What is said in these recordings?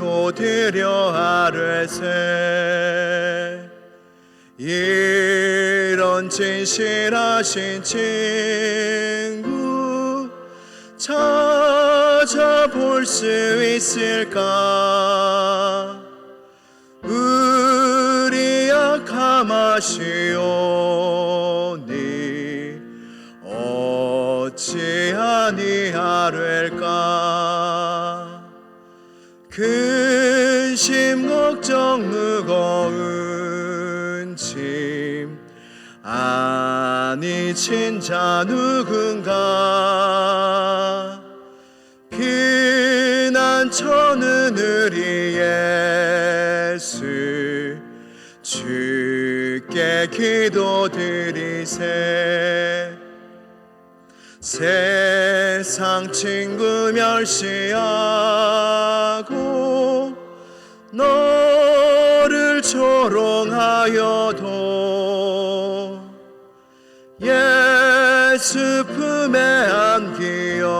기도드려 아뢰세. 이런 진실하신 친구 찾아볼 수 있을까? 우리 약함하시오니 어찌 아니하될까? 근심 걱정 무거운 짐 아니 진짜 누군가? 피난처는 우리 예수 주께 기도드리세. 세상 친구 멸시하고 너를 조롱하여도 예수 품에 안기어서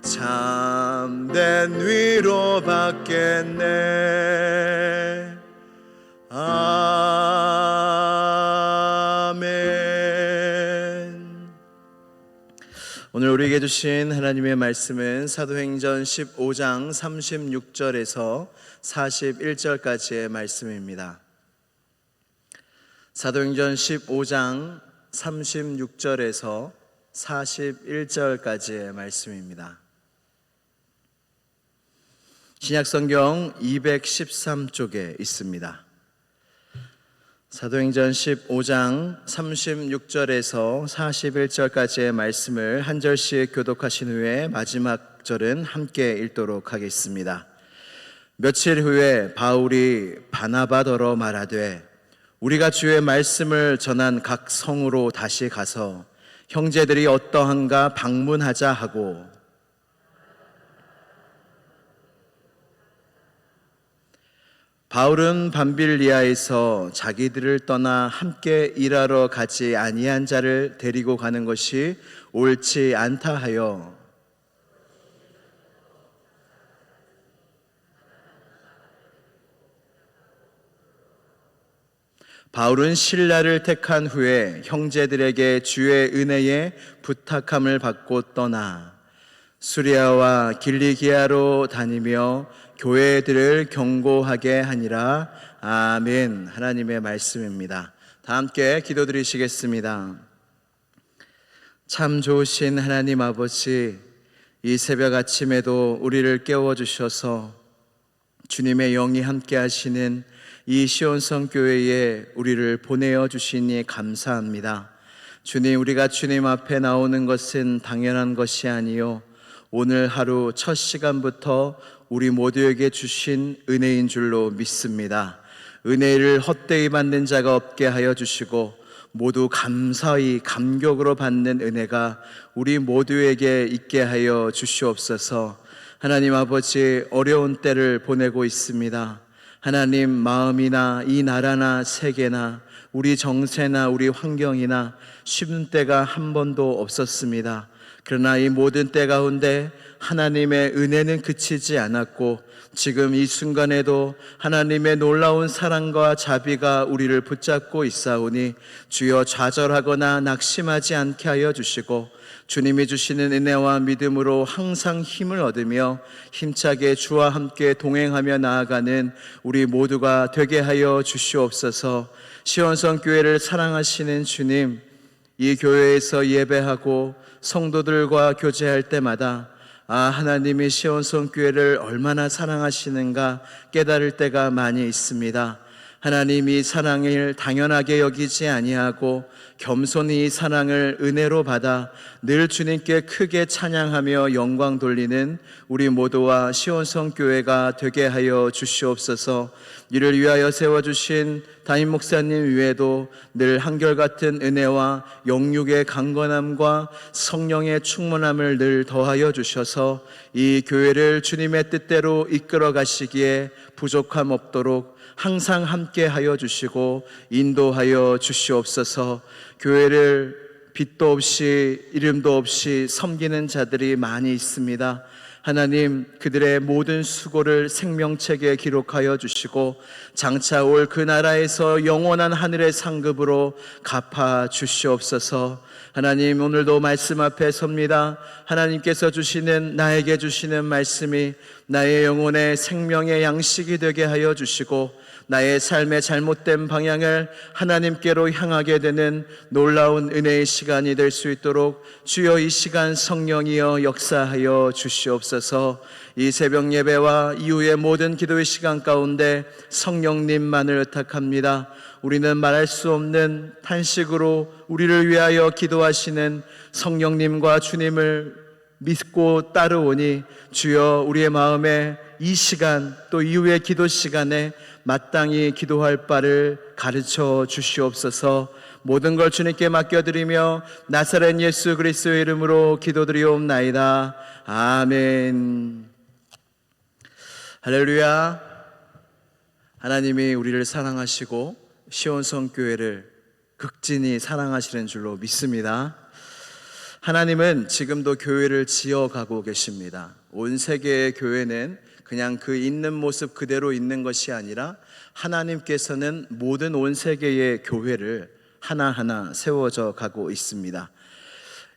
참된 위로 받겠네. 아멘. 오늘 우리에게 주신 하나님의 말씀은 사도행전 15장 36절에서 41절까지의 말씀입니다. 사도행전 15장 36절에서 41절까지의 말씀입니다. 신약성경 213쪽에 있습니다. 사도행전 15장 36절에서 41절까지의 말씀을 한 절씩 교독하신 후에 마지막 절은 함께 읽도록 하겠습니다. 며칠 후에 바울이 바나바더러 말하되 우리가 주의 말씀을 전한 각 성으로 다시 가서 형제들이 어떠한가 방문하자 하고, 바울은 밤빌리아에서 자기들을 떠나 함께 일하러 가지 아니한 자를 데리고 가는 것이 옳지 않다 하여 바울은 신라를 택한 후에 형제들에게 주의 은혜에 부탁함을 받고 떠나 수리아와 길리기아로 다니며 교회들을 경고하게 하니라. 아멘. 하나님의 말씀입니다. 다 함께 기도드리시겠습니다. 참 좋으신 하나님 아버지, 이 새벽 아침에도 우리를 깨워주셔서 주님의 영이 함께 하시는 이 시온성교회에 우리를 보내어 주시니 감사합니다. 주님, 우리가 주님 앞에 나오는 것은 당연한 것이 아니요 오늘 하루 첫 시간부터 우리 모두에게 주신 은혜인 줄로 믿습니다. 은혜를 헛되이 받는 자가 없게 하여 주시고 모두 감사히 감격으로 받는 은혜가 우리 모두에게 있게 하여 주시옵소서. 하나님 아버지, 어려운 때를 보내고 있습니다. 하나님, 마음이나 이 나라나 세계나 우리 정세나 우리 환경이나 쉬운 때가 한 번도 없었습니다. 그러나 이 모든 때 가운데 하나님의 은혜는 그치지 않았고 지금 이 순간에도 하나님의 놀라운 사랑과 자비가 우리를 붙잡고 있사오니 주여 좌절하거나 낙심하지 않게 하여 주시고 주님이 주시는 은혜와 믿음으로 항상 힘을 얻으며 힘차게 주와 함께 동행하며 나아가는 우리 모두가 되게 하여 주시옵소서. 시온성교회를 사랑하시는 주님, 이 교회에서 예배하고 성도들과 교제할 때마다 하나님이 시온성교회를 얼마나 사랑하시는가 깨달을 때가 많이 있습니다. 하나님이 사랑을 당연하게 여기지 아니하고 겸손히 이 사랑을 은혜로 받아 늘 주님께 크게 찬양하며 영광 돌리는 우리 모두와 시온성교회가 되게 하여 주시옵소서. 이를 위하여 세워주신 담임 목사님 위에도 늘 한결같은 은혜와 영육의 강건함과 성령의 충만함을 늘 더하여 주셔서 이 교회를 주님의 뜻대로 이끌어 가시기에 부족함 없도록 항상 함께 하여 주시고 인도하여 주시옵소서. 교회를 빛도 없이 이름도 없이 섬기는 자들이 많이 있습니다. 하나님, 그들의 모든 수고를 생명책에 기록하여 주시고 장차 올 그 나라에서 영원한 하늘의 상급으로 갚아 주시옵소서. 하나님, 오늘도 말씀 앞에 섭니다. 하나님께서 주시는, 나에게 주시는 말씀이 나의 영혼의 생명의 양식이 되게 하여 주시고 나의 삶의 잘못된 방향을 하나님께로 향하게 되는 놀라운 은혜의 시간이 될 수 있도록 주여 이 시간 성령이여 역사하여 주시옵소서. 이 새벽 예배와 이후의 모든 기도의 시간 가운데 성령님만을 의탁합니다. 우리는 말할 수 없는 탄식으로 우리를 위하여 기도하시는 성령님과 주님을 믿고 따르오니 주여 우리의 마음에 이 시간 또 이후의 기도 시간에 마땅히 기도할 바를 가르쳐 주시옵소서. 모든 걸 주님께 맡겨드리며 나사렛 예수 그리스도의 이름으로 기도드리옵나이다. 아멘. 할렐루야. 하나님이 우리를 사랑하시고 시온성교회를 극진히 사랑하시는 줄로 믿습니다. 하나님은 지금도 교회를 지어가고 계십니다. 온 세계의 교회는 그냥 그 있는 모습 그대로 있는 것이 아니라 하나님께서는 모든 온 세계의 교회를 하나하나 세워져 가고 있습니다.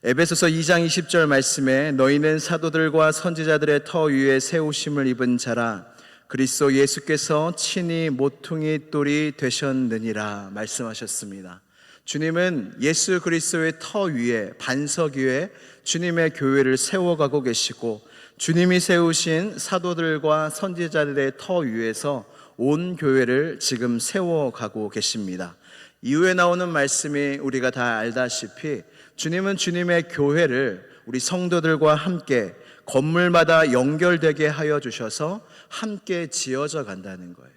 에베소서 2장 20절 말씀에 너희는 사도들과 선지자들의 터 위에 세우심을 입은 자라 그리스도 예수께서 친히 모퉁이 돌이 되셨느니라 말씀하셨습니다. 주님은 예수 그리스도의 터 위에, 반석 위에 주님의 교회를 세워가고 계시고 주님이 세우신 사도들과 선지자들의 터 위에서 온 교회를 지금 세워가고 계십니다. 이후에 나오는 말씀이 우리가 다 알다시피 주님은 주님의 교회를 우리 성도들과 함께 건물마다 연결되게 하여 주셔서 함께 지어져 간다는 거예요.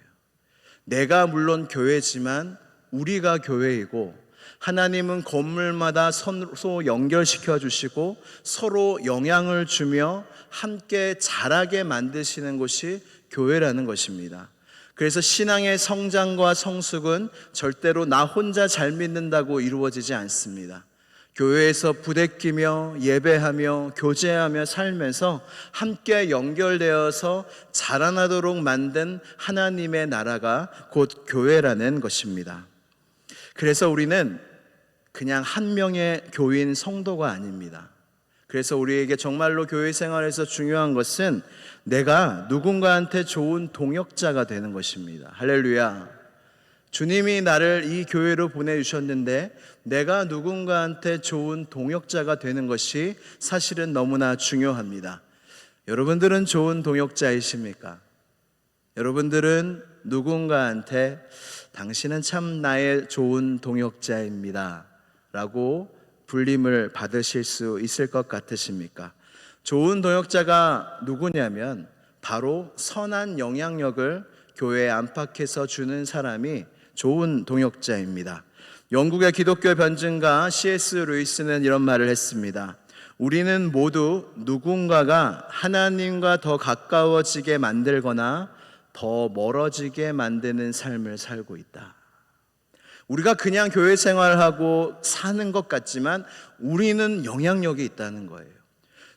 내가 물론 교회지만 우리가 교회이고 하나님은 건물마다 서로 연결시켜 주시고 서로 영향을 주며 함께 자라게 만드시는 곳이 교회라는 것입니다. 그래서 신앙의 성장과 성숙은 절대로 나 혼자 잘 믿는다고 이루어지지 않습니다. 교회에서 부대끼며 예배하며 교제하며 살면서 함께 연결되어서 자라나도록 만든 하나님의 나라가 곧 교회라는 것입니다. 그래서 우리는 그냥 한 명의 교인 성도가 아닙니다. 그래서 우리에게 정말로 교회 생활에서 중요한 것은 내가 누군가한테 좋은 동역자가 되는 것입니다. 할렐루야. 주님이 나를 이 교회로 보내주셨는데 내가 누군가한테 좋은 동역자가 되는 것이 사실은 너무나 중요합니다. 여러분들은 좋은 동역자이십니까? 여러분들은 누군가한테 당신은 참 나의 좋은 동역자입니다 라고 불림을 받으실 수 있을 것 같으십니까? 좋은 동역자가 누구냐면 바로 선한 영향력을 교회 안팎에서 주는 사람이 좋은 동역자입니다. 영국의 기독교 변증가 C.S. 루이스는 이런 말을 했습니다. 우리는 모두 누군가가 하나님과 더 가까워지게 만들거나 더 멀어지게 만드는 삶을 살고 있다. 우리가 그냥 교회 생활하고 사는 것 같지만 우리는 영향력이 있다는 거예요.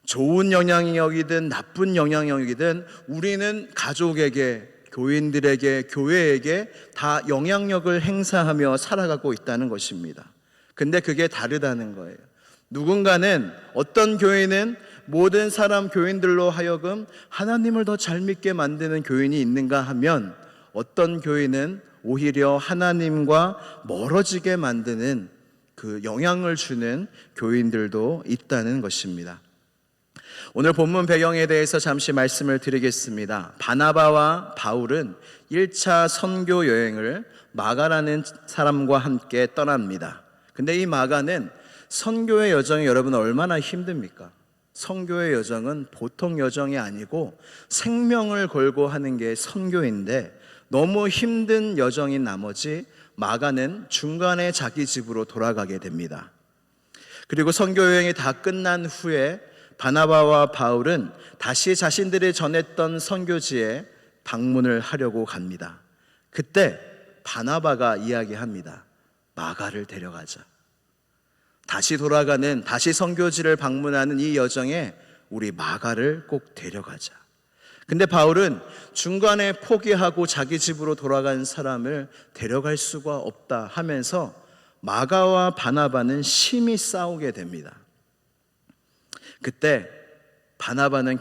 좋은 영향력이든 나쁜 영향력이든 우리는 가족에게, 교인들에게, 교회에게 다 영향력을 행사하며 살아가고 있다는 것입니다. 근데 그게 다르다는 거예요. 누군가는, 어떤 교회는 모든 사람 교인들로 하여금 하나님을 더 잘 믿게 만드는 교인이 있는가 하면 어떤 교회는 오히려 하나님과 멀어지게 만드는 그 영향을 주는 교인들도 있다는 것입니다. 오늘 본문 배경에 대해서 잠시 말씀을 드리겠습니다. 바나바와 바울은 1차 선교 여행을 마가라는 사람과 함께 떠납니다. 근데 이 마가는 선교의 여정이 여러분 얼마나 힘듭니까? 선교의 여정은 보통 여정이 아니고 생명을 걸고 하는 게 선교인데 너무 힘든 여정인 나머지 마가는 중간에 자기 집으로 돌아가게 됩니다. 그리고 선교 여행이 다 끝난 후에 바나바와 바울은 다시 자신들이 전했던 선교지에 방문을 하려고 갑니다. 그때 바나바가 이야기합니다. 마가를 데려가자. 다시 돌아가는, 다시 선교지를 방문하는 이 여정에 우리 마가를 꼭 데려가자. 근데 바울은 중간에 포기하고 자기 집으로 돌아간 사람을 데려갈 수가 없다 하면서 마가와 바나바는 심히 싸우게 됩니다. 그때 바나바는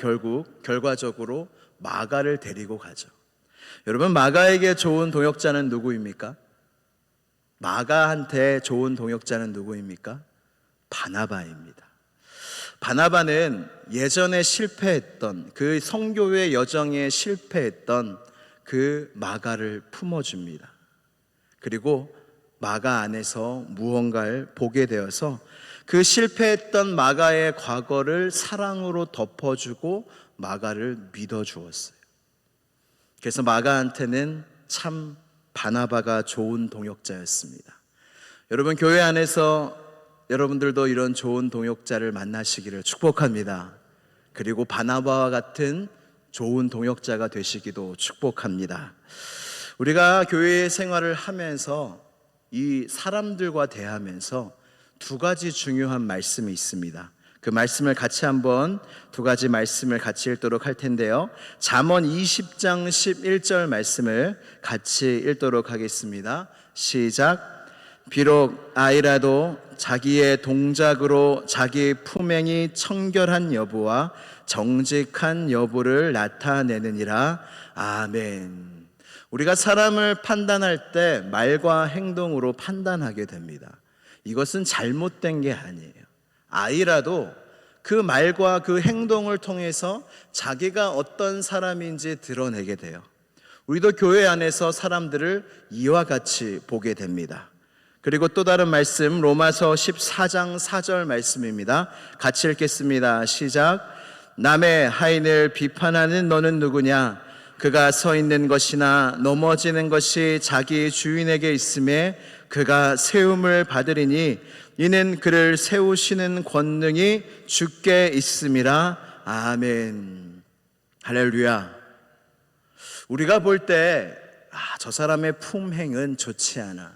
결과적으로 마가를 데리고 가죠. 여러분, 마가에게 좋은 동역자는 누구입니까? 마가한테 좋은 동역자는 누구입니까? 바나바입니다. 바나바는 예전에 실패했던 그 선교회 여정에 실패했던 그 마가를 품어줍니다. 그리고 마가 안에서 무언가를 보게 되어서 그 실패했던 마가의 과거를 사랑으로 덮어주고 마가를 믿어주었어요. 그래서 마가한테는 참 바나바가 좋은 동역자였습니다. 여러분, 교회 안에서 여러분들도 이런 좋은 동역자를 만나시기를 축복합니다. 그리고 바나바와 같은 좋은 동역자가 되시기도 축복합니다. 우리가 교회 생활을 하면서 이 사람들과 대하면서 두 가지 중요한 말씀이 있습니다. 그 말씀을 같이 한번 두 가지 말씀을 같이 읽도록 할 텐데요. 잠언 20장 11절 말씀을 같이 읽도록 하겠습니다. 시작. 비록 아이라도 자기의 동작으로 자기 품행이 청결한 여부와 정직한 여부를 나타내느니라. 아멘. 우리가 사람을 판단할 때 말과 행동으로 판단하게 됩니다. 이것은 잘못된 게 아니에요. 아이라도 그 말과 그 행동을 통해서 자기가 어떤 사람인지 드러내게 돼요. 우리도 교회 안에서 사람들을 이와 같이 보게 됩니다. 그리고 또 다른 말씀, 로마서 14장 4절 말씀입니다. 같이 읽겠습니다. 시작. 남의 하인을 비판하는 너는 누구냐? 그가 서 있는 것이나 넘어지는 것이 자기 주인에게 있음에 그가 세움을 받으리니 이는 그를 세우시는 권능이 주께 있음이라. 아멘. 할렐루야. 우리가 볼 때 저 사람의 품행은 좋지 않아,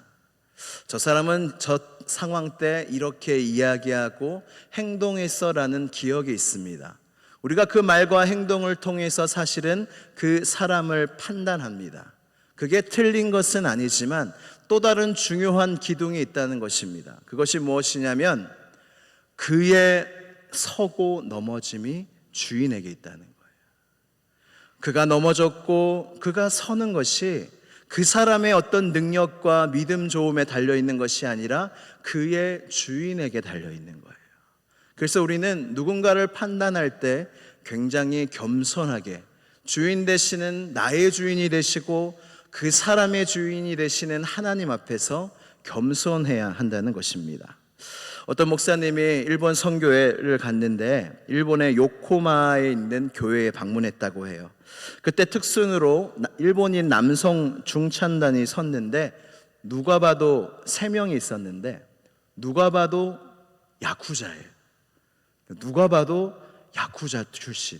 저 사람은 저 상황 때 이렇게 이야기하고 행동했어라는 기억이 있습니다. 우리가 그 말과 행동을 통해서 사실은 그 사람을 판단합니다. 그게 틀린 것은 아니지만 또 다른 중요한 기둥이 있다는 것입니다. 그것이 무엇이냐면 그의 서고 넘어짐이 주인에게 있다는 거예요. 그가 넘어졌고 그가 서는 것이 그 사람의 어떤 능력과 믿음 좋음에 달려있는 것이 아니라 그의 주인에게 달려있는 거예요. 그래서 우리는 누군가를 판단할 때 굉장히 겸손하게 주인 되시는 나의 주인이 되시고 그 사람의 주인이 되시는 하나님 앞에서 겸손해야 한다는 것입니다. 어떤 목사님이 일본 선교회를 갔는데 일본의 요코마에 있는 교회에 방문했다고 해요. 그때 특순으로 일본인 남성 중찬단이 섰는데 누가 봐도 3명이 있었는데 누가 봐도 야쿠자예요. 누가 봐도 야쿠자 출신,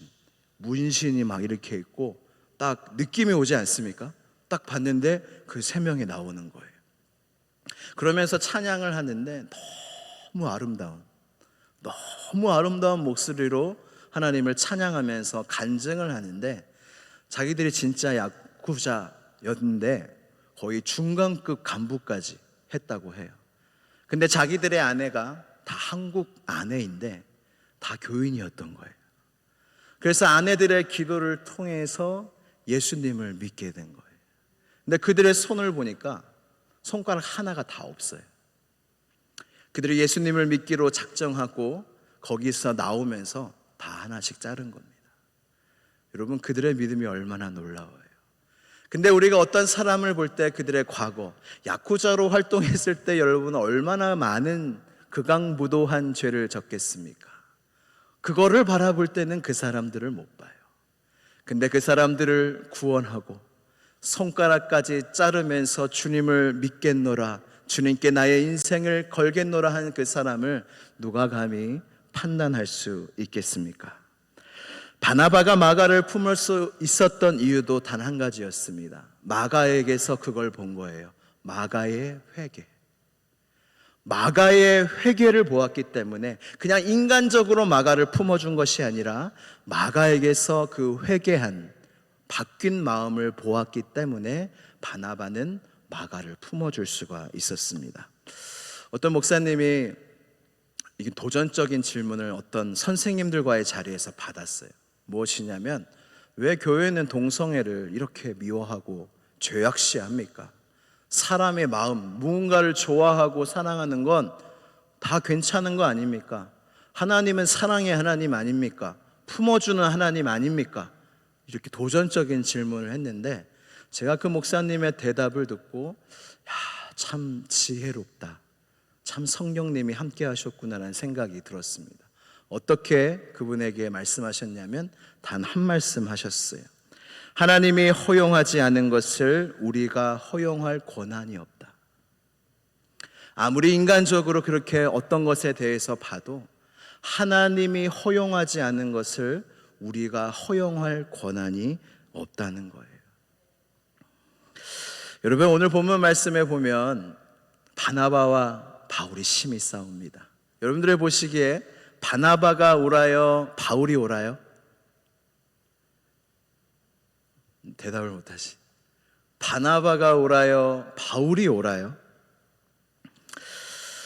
문신이 막 이렇게 있고 딱 느낌이 오지 않습니까? 딱 봤는데 그 3명이 나오는 거예요. 그러면서 찬양을 하는데 너무 아름다운 목소리로 하나님을 찬양하면서 간증을 하는데 자기들이 진짜 야쿠자였는데 거의 중간급 간부까지 했다고 해요. 근데 자기들의 아내가 다 한국 아내인데 다 교인이었던 거예요. 그래서 아내들의 기도를 통해서 예수님을 믿게 된 거예요. 근데 그들의 손을 보니까 손가락 하나가 다 없어요. 그들이 예수님을 믿기로 작정하고 거기서 나오면서 다 하나씩 자른 겁니다. 여러분, 그들의 믿음이 얼마나 놀라워요. 근데 우리가 어떤 사람을 볼 때 그들의 과거, 야쿠자로 활동했을 때 여러분 얼마나 많은 극악무도한 죄를 졌겠습니까? 그거를 바라볼 때는 그 사람들을 못 봐요. 근데 그 사람들을 구원하고 손가락까지 자르면서 주님을 믿겠노라, 주님께 나의 인생을 걸겠노라 한 그 사람을 누가 감히 판단할 수 있겠습니까? 바나바가 마가를 품을 수 있었던 이유도 단 한 가지였습니다. 마가에게서 그걸 본 거예요. 마가의 회개. 마가의 회개를 보았기 때문에 그냥 인간적으로 마가를 품어준 것이 아니라 마가에게서 그 회개한 바뀐 마음을 보았기 때문에 바나바는 마가를 품어줄 수가 있었습니다. 어떤 목사님이 이게 도전적인 질문을 어떤 선생님들과의 자리에서 받았어요. 무엇이냐면, 왜 교회는 동성애를 이렇게 미워하고 죄악시합니까? 사람의 마음, 무언가를 좋아하고 사랑하는 건 다 괜찮은 거 아닙니까? 하나님은 사랑의 하나님 아닙니까? 품어주는 하나님 아닙니까? 이렇게 도전적인 질문을 했는데, 제가 그 목사님의 대답을 듣고 참 지혜롭다, 참 성령님이 함께 하셨구나라는 생각이 들었습니다. 어떻게 그분에게 말씀하셨냐면 단 한 말씀 하셨어요. 하나님이 허용하지 않은 것을 우리가 허용할 권한이 없다. 아무리 인간적으로 그렇게 어떤 것에 대해서 봐도 하나님이 허용하지 않은 것을 우리가 허용할 권한이 없다는 거예요. 여러분, 오늘 본문 말씀에 보면 바나바와 바울이 심히 싸웁니다. 여러분들의 보시기에 바나바가 옳아요, 바울이 옳아요? 대답을 못하시. 바나바가 옳아요, 바울이 옳아요?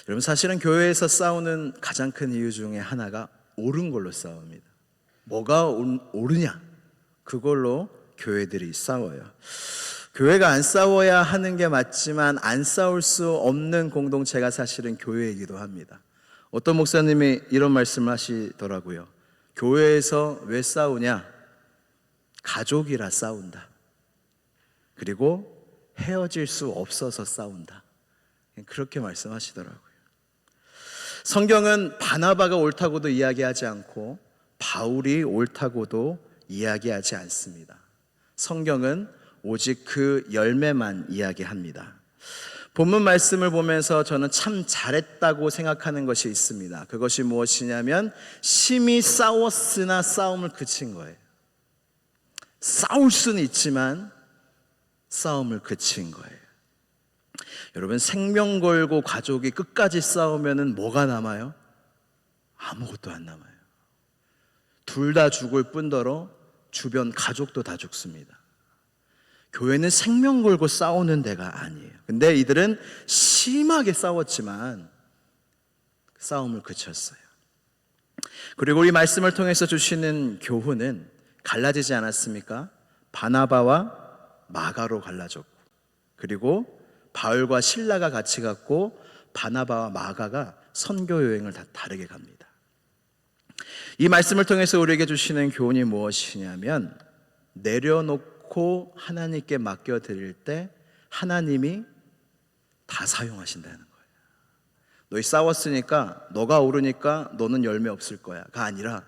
여러분, 사실은 교회에서 싸우는 가장 큰 이유 중에 하나가 옳은 걸로 싸웁니다. 뭐가 옳으냐, 그걸로 교회들이 싸워요. 교회가 안 싸워야 하는 게 맞지만 안 싸울 수 없는 공동체가 사실은 교회이기도 합니다. 어떤 목사님이 이런 말씀을 하시더라고요. 교회에서 왜 싸우냐? 가족이라 싸운다. 그리고 헤어질 수 없어서 싸운다. 그렇게 말씀하시더라고요. 성경은 바나바가 옳다고도 이야기하지 않고 바울이 옳다고도 이야기하지 않습니다. 성경은 오직 그 열매만 이야기합니다. 본문 말씀을 보면서 저는 참 잘했다고 생각하는 것이 있습니다. 그것이 무엇이냐면 심히 싸웠으나 싸움을 그친 거예요. 싸울 수는 있지만 싸움을 그친 거예요. 여러분, 생명 걸고 가족이 끝까지 싸우면 뭐가 남아요? 아무것도 안 남아요. 둘 다 죽을 뿐더러 주변 가족도 다 죽습니다. 교회는 생명 걸고 싸우는 데가 아니에요. 근데 이들은 심하게 싸웠지만 싸움을 그쳤어요. 그리고 이 말씀을 통해서 주시는 교훈은 갈라지지 않았습니까? 바나바와 마가로 갈라졌고, 그리고 바울과 실라가 같이 갔고 바나바와 마가가 선교 여행을 다 다르게 갑니다. 이 말씀을 통해서 우리에게 주시는 교훈이 무엇이냐면, 내려놓고 하나님께 맡겨드릴 때 하나님이 다 사용하신다는 거예요. 너희 싸웠으니까, 너가 오르니까 너는 열매 없을 거야가 아니라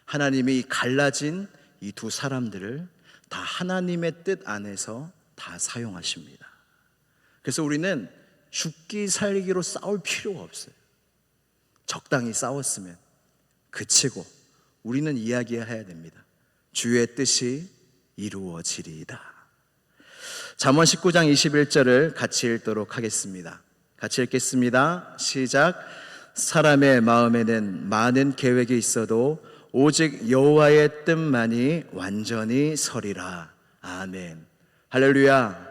하나님이 갈라진 이 두 사람들을 다 하나님의 뜻 안에서 다 사용하십니다. 그래서 우리는 죽기 살기로 싸울 필요가 없어요. 적당히 싸웠으면 그치고 우리는 이야기해야 됩니다. 주의 뜻이 이루어지리이다. 잠언 19장 21절을 같이 읽도록 하겠습니다. 같이 읽겠습니다. 시작. 사람의 마음에는 많은 계획이 있어도 오직 여호와의 뜻만이 완전히 서리라. 아멘. 할렐루야.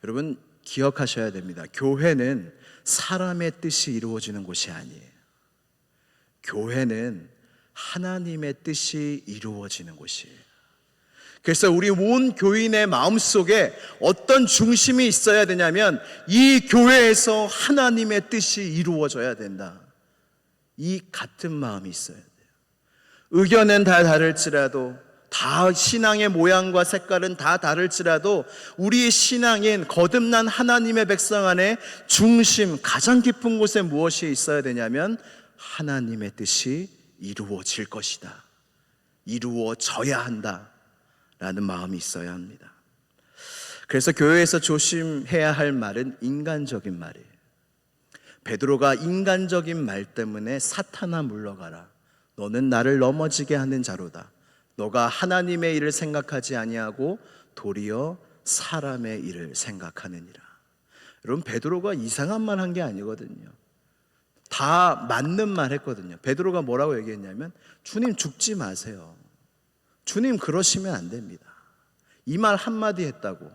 여러분, 기억하셔야 됩니다. 교회는 사람의 뜻이 이루어지는 곳이 아니에요. 교회는 하나님의 뜻이 이루어지는 곳이에요. 그래서 우리 온 교인의 마음속에 어떤 중심이 있어야 되냐면, 이 교회에서 하나님의 뜻이 이루어져야 된다. 이 같은 마음이 있어야 돼요. 의견은 다 다를지라도, 다 신앙의 모양과 색깔은 다 다를지라도 우리의 신앙인 거듭난 하나님의 백성 안에 중심, 가장 깊은 곳에 무엇이 있어야 되냐면 하나님의 뜻이 이루어질 것이다, 이루어져야 한다 라는 마음이 있어야 합니다. 그래서 교회에서 조심해야 할 말은 인간적인 말이에요. 베드로가 인간적인 말 때문에 사탄아 물러가라, 너는 나를 넘어지게 하는 자로다. 너가 하나님의 일을 생각하지 아니하고 도리어 사람의 일을 생각하느니라. 여러분, 베드로가 이상한 말 한 게 아니거든요. 다 맞는 말 했거든요. 베드로가 뭐라고 얘기했냐면 주님 죽지 마세요. 주님 그러시면 안 됩니다. 이 말 한마디 했다고.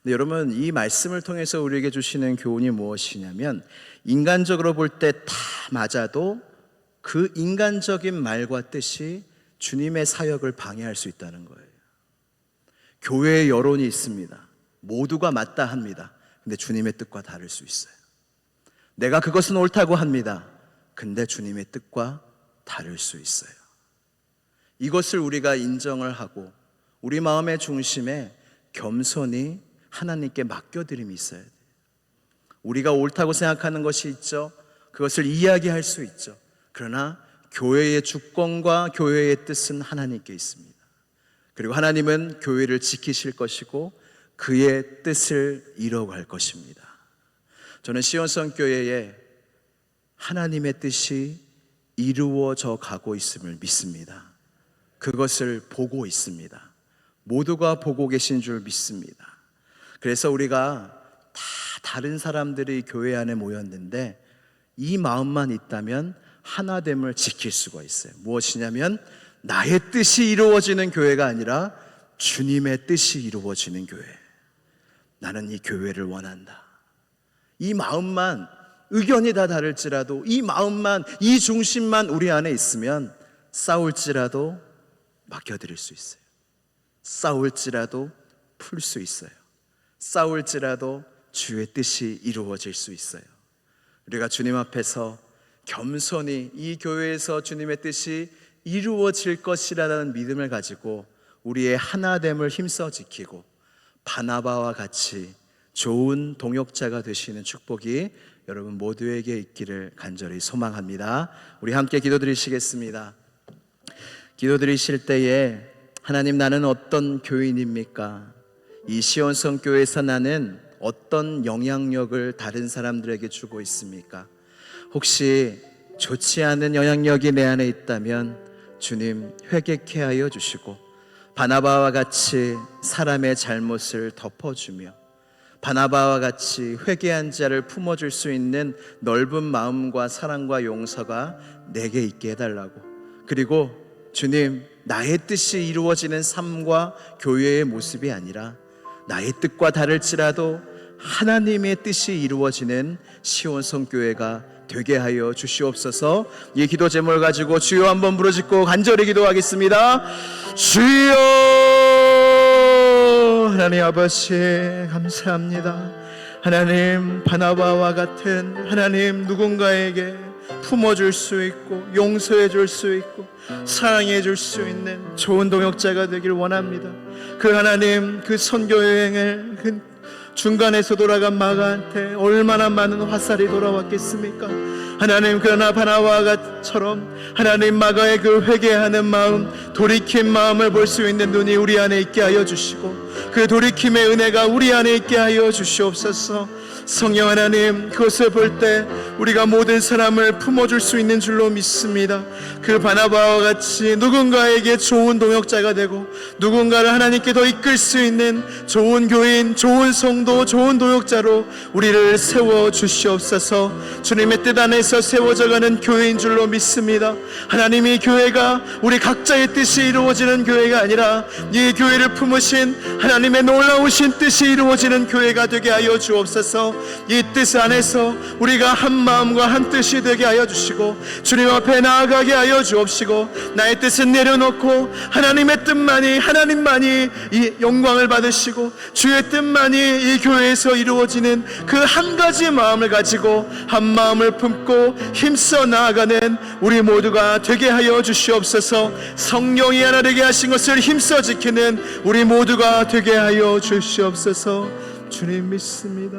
근데 여러분, 이 말씀을 통해서 우리에게 주시는 교훈이 무엇이냐면 인간적으로 볼 때 다 맞아도 그 인간적인 말과 뜻이 주님의 사역을 방해할 수 있다는 거예요. 교회의 여론이 있습니다. 모두가 맞다 합니다. 근데 주님의 뜻과 다를 수 있어요. 내가 그것은 옳다고 합니다. 근데 주님의 뜻과 다를 수 있어요. 이것을 우리가 인정을 하고 우리 마음의 중심에 겸손히 하나님께 맡겨드림이 있어야 돼요. 우리가 옳다고 생각하는 것이 있죠. 그것을 이야기할 수 있죠. 그러나 교회의 주권과 교회의 뜻은 하나님께 있습니다. 그리고 하나님은 교회를 지키실 것이고 그의 뜻을 이뤄갈 것입니다. 저는 시온성 교회에 하나님의 뜻이 이루어져 가고 있음을 믿습니다. 그것을 보고 있습니다. 모두가 보고 계신 줄 믿습니다. 그래서 우리가 다 다른 사람들이 교회 안에 모였는데 이 마음만 있다면 하나됨을 지킬 수가 있어요. 무엇이냐면 나의 뜻이 이루어지는 교회가 아니라 주님의 뜻이 이루어지는 교회. 나는 이 교회를 원한다. 이 마음만, 의견이 다 다를지라도 이 마음만, 이 중심만 우리 안에 있으면 싸울지라도 맡겨드릴 수 있어요. 싸울지라도 풀 수 있어요. 싸울지라도 주의 뜻이 이루어질 수 있어요. 우리가 주님 앞에서 겸손히 이 교회에서 주님의 뜻이 이루어질 것이라는 믿음을 가지고 우리의 하나됨을 힘써 지키고 바나바와 같이 좋은 동역자가 되시는 축복이 여러분 모두에게 있기를 간절히 소망합니다. 우리 함께 기도드리시겠습니다. 기도드리실 때에 하나님, 나는 어떤 교인입니까? 이 시온성 교회에서 나는 어떤 영향력을 다른 사람들에게 주고 있습니까? 혹시 좋지 않은 영향력이 내 안에 있다면 주님 회개케 하여 주시고 바나바와 같이 사람의 잘못을 덮어주며 바나바와 같이 회개한 자를 품어줄 수 있는 넓은 마음과 사랑과 용서가 내게 있게 해달라고. 그리고 주님, 나의 뜻이 이루어지는 삶과 교회의 모습이 아니라 나의 뜻과 다를지라도 하나님의 뜻이 이루어지는 시온성 교회가 되게 하여 주시옵소서. 이 기도 제목을 가지고 주여 한번 부르짖고 간절히 기도하겠습니다. 주여, 하나님 아버지 감사합니다. 하나님, 바나바와 같은 하나님 누군가에게 품어줄 수 있고 용서해 줄 수 있고 사랑해 줄 수 있는 좋은 동역자가 되길 원합니다. 그 하나님, 그 선교 여행을 중간에서 돌아간 마가한테 얼마나 많은 화살이 돌아왔겠습니까? 하나님, 그러나 바나바처럼 하나님 마가의 그 회개하는 마음, 돌이킨 마음을 볼 수 있는 눈이 우리 안에 있게 하여 주시고 그 돌이킴의 은혜가 우리 안에 있게 하여 주시옵소서. 성령 하나님, 그것을 볼 때 우리가 모든 사람을 품어줄 수 있는 줄로 믿습니다. 그 바나바와 같이 누군가에게 좋은 동역자가 되고 누군가를 하나님께 더 이끌 수 있는 좋은 교인, 좋은 성도, 좋은 동역자로 우리를 세워 주시옵소서. 주님의 뜻 안에서 세워져가는 교회인 줄로 믿습니다. 하나님이 교회가 우리 각자의 뜻이 이루어지는 교회가 아니라 이 교회를 품으신 하나님의 놀라우신 뜻이 이루어지는 교회가 되게 하여 주옵소서. 이 뜻 안에서 우리가 한 마음과 한 뜻이 되게 하여 주시고 주님 앞에 나아가게 하여 주옵시고 나의 뜻은 내려놓고 하나님의 뜻만이, 하나님만이 이 영광을 받으시고 주의 뜻만이 이 교회에서 이루어지는 그 한 가지 마음을 가지고 한 마음을 품고 힘써 나아가는 우리 모두가 되게 하여 주시옵소서. 성령이 하나 되게 하신 것을 힘써 지키는 우리 모두가 되게 하여 주시옵소서. 주님 믿습니다.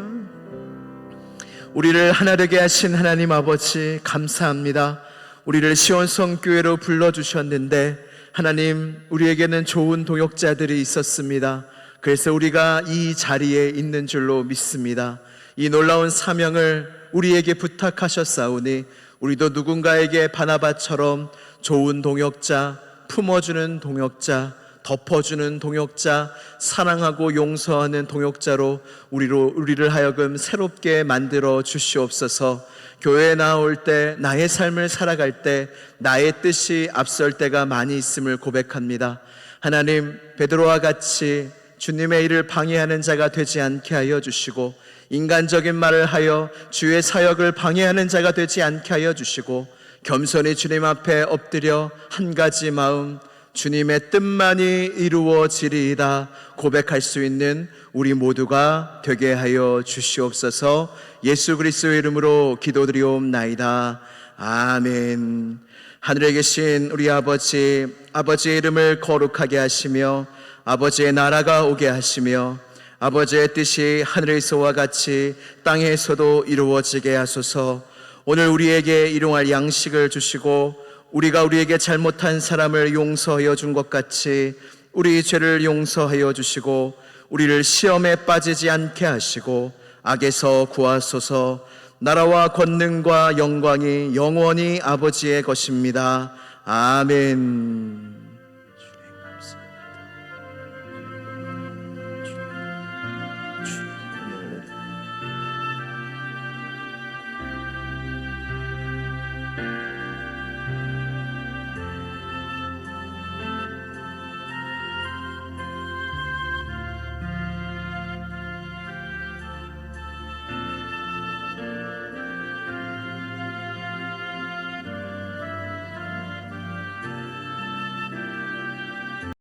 우리를 하나 되게 하신 하나님 아버지 감사합니다. 우리를 시온성 교회로 불러주셨는데 하나님, 우리에게는 좋은 동역자들이 있었습니다. 그래서 우리가 이 자리에 있는 줄로 믿습니다. 이 놀라운 사명을 우리에게 부탁하셨사오니 우리도 누군가에게 바나바처럼 좋은 동역자, 품어주는 동역자, 덮어주는 동역자, 사랑하고 용서하는 동역자로 우리를 하여금 새롭게 만들어 주시옵소서. 교회에 나올 때, 나의 삶을 살아갈 때 나의 뜻이 앞설 때가 많이 있음을 고백합니다. 하나님, 베드로와 같이 주님의 일을 방해하는 자가 되지 않게 하여 주시고, 인간적인 말을 하여 주의 사역을 방해하는 자가 되지 않게 하여 주시고, 겸손히 주님 앞에 엎드려 한 가지 마음, 주님의 뜻만이 이루어지리이다 고백할 수 있는 우리 모두가 되게 하여 주시옵소서. 예수 그리스도의 이름으로 기도드리옵나이다. 아멘. 하늘에 계신 우리 아버지, 아버지의 이름을 거룩하게 하시며 아버지의 나라가 오게 하시며 아버지의 뜻이 하늘에서와 같이 땅에서도 이루어지게 하소서. 오늘 우리에게 일용할 양식을 주시고 우리가 우리에게 잘못한 사람을 용서하여 준 것 같이 우리 죄를 용서하여 주시고 우리를 시험에 빠지지 않게 하시고 악에서 구하소서. 나라와 권능과 영광이 영원히 아버지의 것입니다. 아멘.